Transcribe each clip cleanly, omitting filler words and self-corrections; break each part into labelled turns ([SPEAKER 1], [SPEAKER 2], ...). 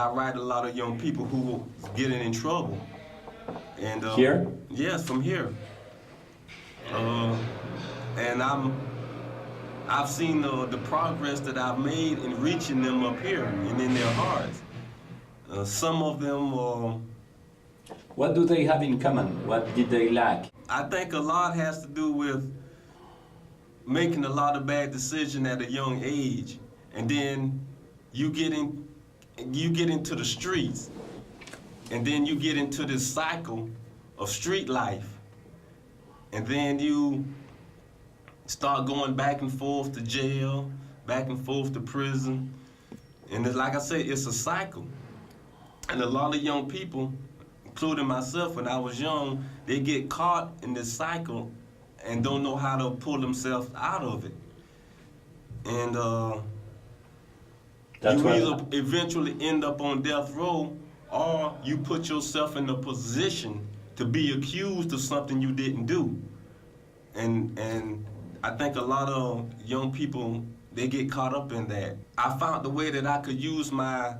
[SPEAKER 1] I write a lot of young people who getting in trouble. And
[SPEAKER 2] Here?
[SPEAKER 1] Yes, from here. And I've seen the progress that I've made in reaching them up here and in their hearts. Some of them,
[SPEAKER 2] What do they have in common? What did they lack?
[SPEAKER 1] I think a lot has to do with making a lot of bad decisions at a young age, and then you get into the streets, and then you get into this cycle of street life, and then you start going back and forth to jail, back and forth to prison, and it's, like I said, it's a cycle. And a lot of young people, including myself when I was young, they get caught in this cycle and don't know how to pull themselves out of it. And you either eventually end up on death row, or you put yourself in a position to be accused of something you didn't do. And I think a lot of young people, they get caught up in that. I found the way that I could use my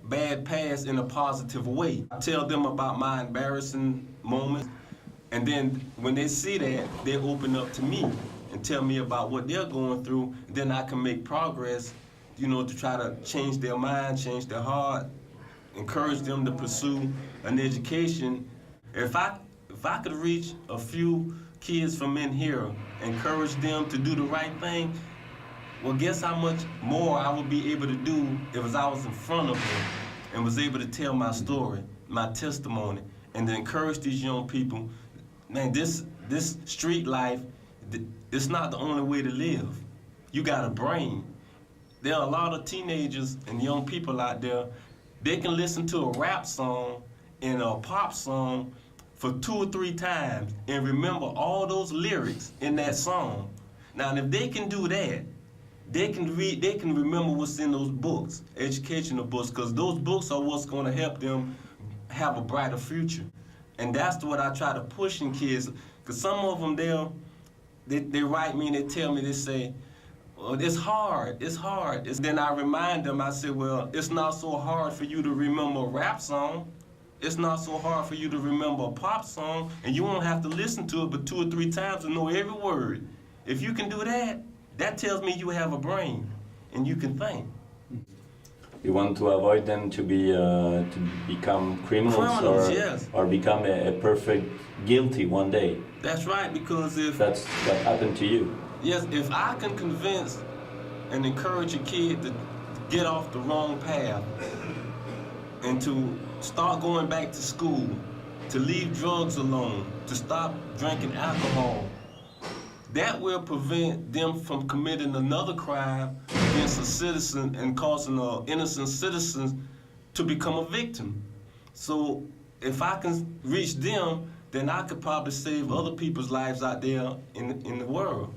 [SPEAKER 1] bad past in a positive way. I tell them about my embarrassing moments, and then when they see that, they open up to me and tell me about what they're going through. Then I can make progress, you know, to try to change their mind, change their heart, encourage them to pursue an education. If I could reach a few kids from in here, encourage them to do the right thing, well, guess how much more I would be able to do if I was in front of them and was able to tell my story, my testimony, and to encourage these young people. Man, this street life, it's not the only way to live. You got a brain. There are a lot of teenagers and young people out there, they can listen to a rap song and a pop song for 2 or 3 times and remember all those lyrics in that song. Now, if they can do that, they can remember what's in those books, educational books, because those books are what's going to help them have a brighter future. And that's what I try to push in kids, because some of them, they write me and they tell me, they say, well, it's hard. Then I remind them, I say, well, it's not so hard for you to remember a rap song. It's not so hard for you to remember a pop song, and you won't have to listen to it but 2 or 3 times to know every word. If you can do that, that tells me you have a brain and you can think.
[SPEAKER 2] You want to avoid them to become criminals
[SPEAKER 1] yes.
[SPEAKER 2] Or become a perfect guilty one day.
[SPEAKER 1] That's right, because if
[SPEAKER 2] that's what happened to you.
[SPEAKER 1] Yes, if I can convince and encourage a kid to get off the wrong path and to start going back to school, to leave drugs alone, to stop drinking alcohol, that will prevent them from committing another crime against a citizen and causing an innocent citizen to become a victim. So if I can reach them, then I could probably save other people's lives out there in the world.